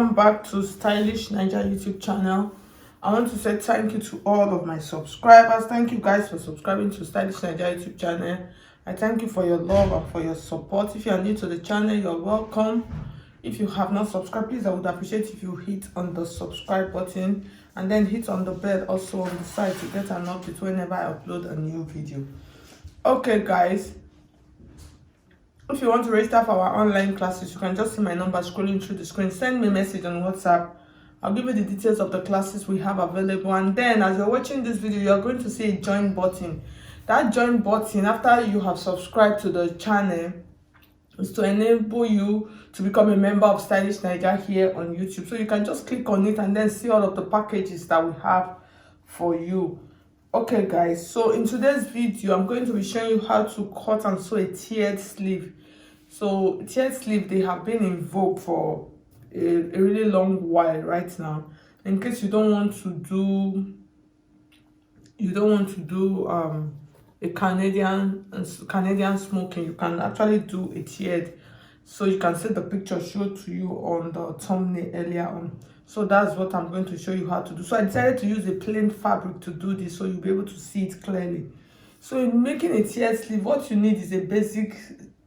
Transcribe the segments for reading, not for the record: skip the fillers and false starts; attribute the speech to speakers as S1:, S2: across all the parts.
S1: welcome back to Stylish Naija YouTube channel. I want to say thank you to all of my subscribers. Thank you guys for subscribing to Stylish Naija YouTube channel. I thank you for your love and for your support. If you are new to the channel, you're welcome. If you have not subscribed, please, I would appreciate if you hit on the subscribe button and then hit on the bell also on the side to get an update whenever I upload a new video. Okay guys, if you want to register for our online classes, you can just see my number scrolling through the screen. Send me a message on WhatsApp. I'll give you the details of the classes we have available. And then as you're watching this video, you're going to see a join button. That join button, after you have subscribed to the channel, is to enable you to become a member of Stylish Naija here on YouTube. So you can just click on it and then see all of the packages that we have for you. Okay guys, so in today's video I'm going to be showing you how to cut and sew a tiered sleeve. So tiered sleeve, they have been in vogue for a really long while right now. In case you don't want to do a Canadian smoking, you can actually do a tiered. So you can see the picture showed to you on the thumbnail earlier on. So that's what I'm going to show you how to do. So I decided to use a plain fabric to do this so you'll be able to see it clearly. So in making a tiered sleeve, what you need is a basic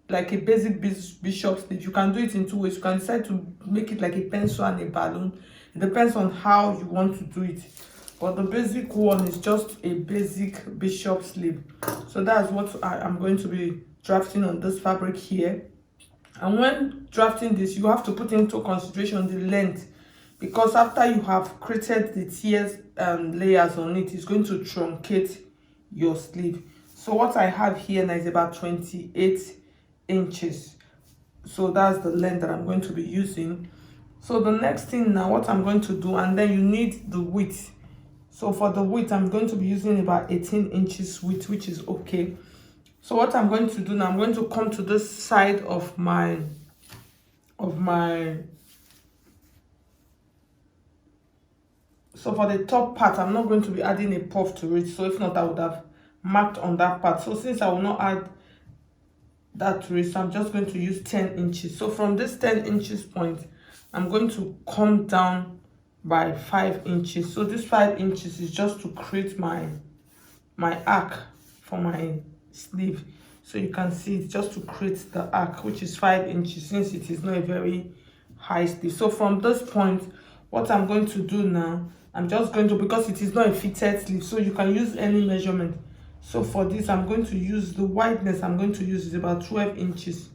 S1: bishop sleeve. You can do it in two ways. You can decide to make it like a pencil and a balloon. It depends on how you want to do it. But the basic one is just a basic bishop sleeve. So that's what I'm going to be drafting on this fabric here. And when drafting this, you have to put into consideration the length, because after you have created the tiers layers on it, it's going to truncate your sleeve. So what I have here now is about 28 inches. So that's the length that I'm going to be using. So the next thing now, what I'm going to do, and then you need the width. So for the width, I'm going to be using about 18 inches width, which is okay. So what I'm going to do now, I'm going to come to this side of my so for the top part, I'm not going to be adding a puff to it. So if not, I would have marked on that part. So since I will not add that to it, so I'm just going to use 10 inches. So from this 10 inches point, I'm going to come down by 5 inches. So this 5 inches is just to create my arc for my sleeve. So you can see it's just to create the arc, which is 5 inches, since it is not a very high sleeve. So from this point, what I'm going to do now, I'm just going to, because it is not a fitted sleeve, so you can use any measurement. So for this, I'm going to use the wideness I'm going to use is about 12 inches,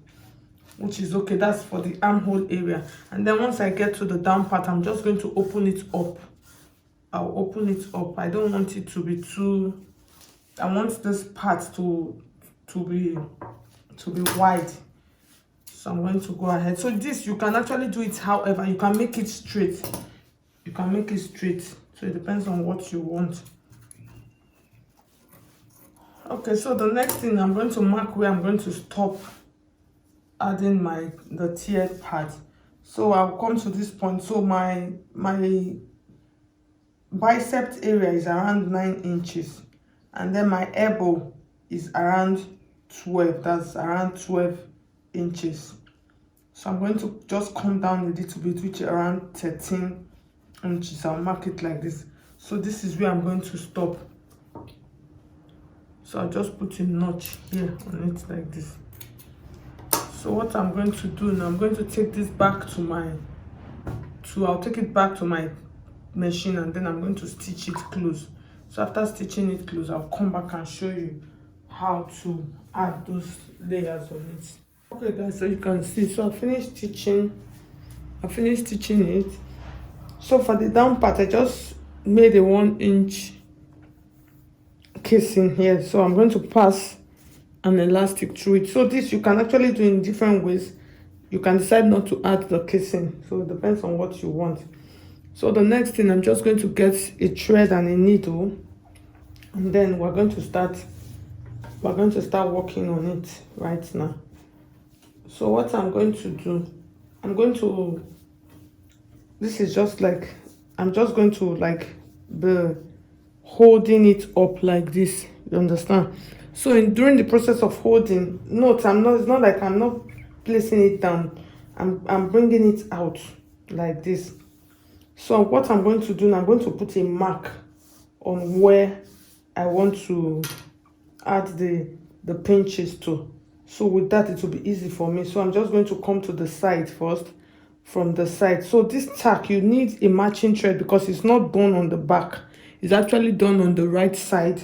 S1: which is okay. That's for the armhole area. And then once I get to the down part, I'm just going to open it up. I'll open it up. I don't want it to be too, I want this part to be wide. So I'm going to go ahead. So this, you can actually do it however. You can make it straight. You can make it straight. So it depends on what you want. Okay, so the next thing, I'm going to mark where I'm going to stop adding the tiered part. So I'll come to this point. So my bicep area is around 9 inches. And then my elbow is around 12. That's around 12 inches. So I'm going to just come down a little bit, which is around 13 inches. I'll mark it like this. So this is where I'm going to stop. So I'll just put a notch here on it like this. So what I'm going to do now, I'm going to take this back to I'll take it back to my machine, and then I'm going to stitch it close. So after stitching it close, I'll come back and show you how to add those layers on it. Okay guys, so you can see, so I finished stitching it. So for the down part, I just made a 1 inch casing here. So I'm going to pass an elastic through it. So this you can actually do in different ways. You can decide not to add the casing, so it depends on what you want. So the next thing, I'm just going to get a thread and a needle, and then we're going to start working on it right now. So what I'm going to do, this is just like, I'm just going to like be holding it up like this, you understand? So during the process of holding, note, it's not like I'm not placing it down. I'm bringing it out. like this. So what I'm going to do now, I'm going to put a mark on where I want to add the pinches to. So with that, it will be easy for me. So I'm just going to come to the side first, from the side. So this tack, you need a matching thread because it's not done on the back. It's actually done on the right side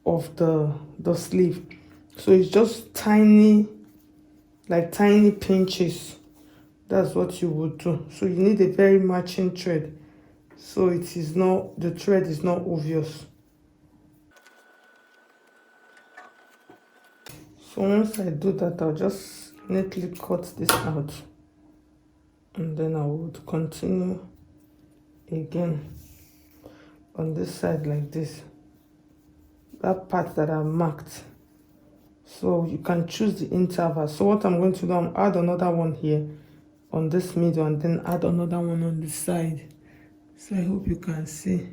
S1: of the sleeve. So it's just tiny, like tiny pinches. That's what you would do. So you need a very matching thread, so it is not, the thread is not obvious. So once I do that, I'll just neatly cut this out, and then I would continue again on this side like this, that part that I marked. So you can choose the interval. So what I'm going to do, I'll add another one here on this middle, and then add another one on this side. So I hope you can see.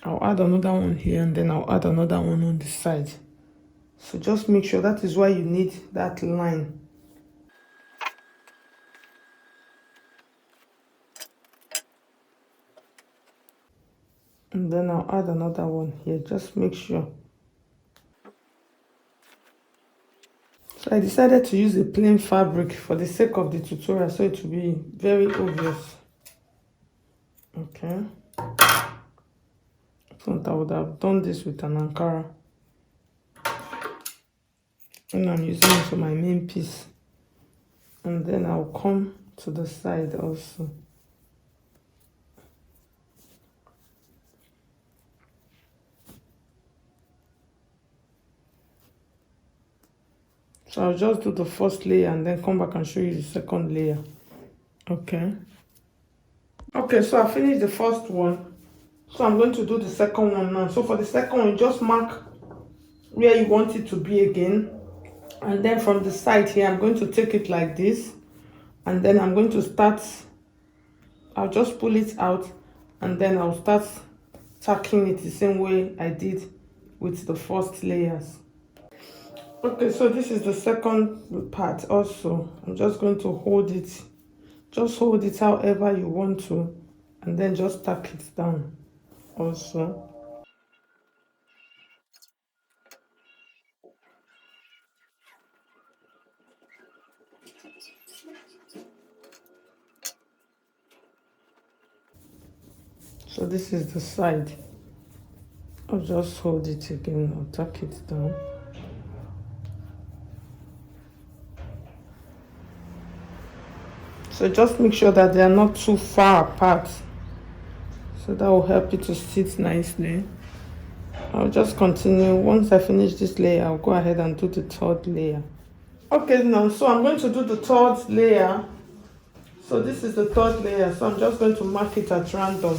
S1: I'll add another one here, and then I'll add another one on this side. So just make sure, that is why you need that line. And then I'll add another one here, just make sure. So I decided to use a plain fabric for the sake of the tutorial, so it will be very obvious. Okay. So I would have done this with an Ankara, and I'm using it for my main piece. And then I'll come to the side also. So I'll just do the first layer and then come back and show you the second layer. Okay. Okay, so I finished the first one. So I'm going to do the second one now. So for the second one, just mark where you want it to be again. And then from the side here, I'm going to take it like this. And then I'm going to start, I'll just pull it out. And then I'll start tacking it the same way I did with the first layers. Okay, so this is the second part also. I'm just going to hold it. Just hold it however you want to, and then just tack it down also. So this is the side. I'll just hold it again, I'll tack it down. So just make sure that they are not too far apart. So that will help it to sit nicely. I'll just continue. Once I finish this layer, I'll go ahead and do the third layer. Okay, now, so I'm going to do the third layer. So this is the third layer. So I'm just going to mark it at random.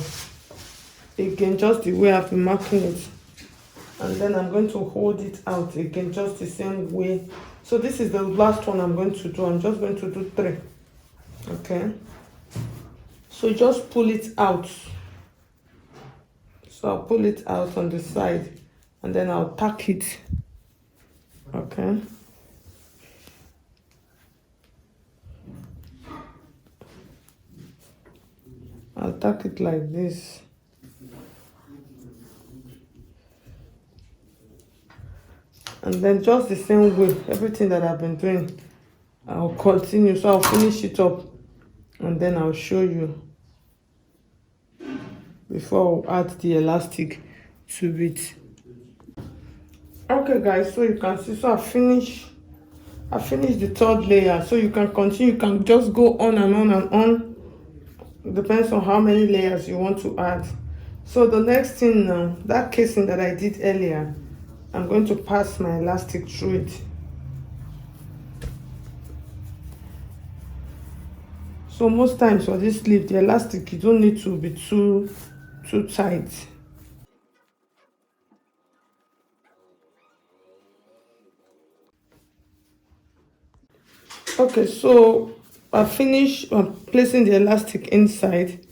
S1: Again, just the way I've been marking it. And then I'm going to hold it out again, just the same way. So this is the last one I'm going to do. I'm just going to do 3. Okay. So just pull it out. So I'll pull it out on the side, and then I'll tack it. Okay. I'll tack it like this. And then just the same way, everything that I've been doing, I'll continue. So I'll finish it up, and then I'll show you before I'll add the elastic to it. Okay guys, so you can see, so I finished the third layer. So you can continue, you can just go on and on and on. It depends on how many layers you want to add. So the next thing now, that casing that I did earlier, I'm going to pass my elastic through it. So most times for this sleeve, the elastic, you don't need to be too tight. Okay, so I finished placing the elastic inside.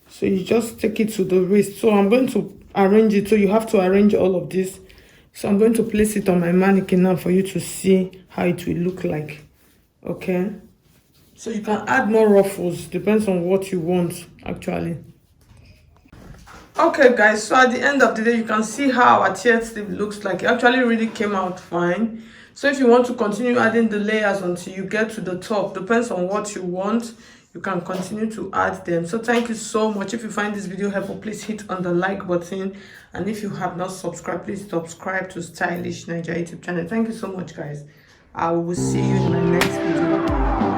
S1: So you just take it to the wrist. So I'm going to arrange it. So you have to arrange all of this. So I'm going to place it on my mannequin now for you to see how it will look like. Okay. So you can add more ruffles, depends on what you want actually. Okay guys, so at the end of the day, you can see how our tiered sleeve looks like. It actually really came out fine. So if you want to continue adding the layers until you get to the top, depends on what you want, you can continue to add them. So thank you so much. If you find this video helpful, please hit on the like button, and if you have not subscribed, please subscribe to Stylish Naija YouTube channel. Thank you so much guys. I will see you in my next video.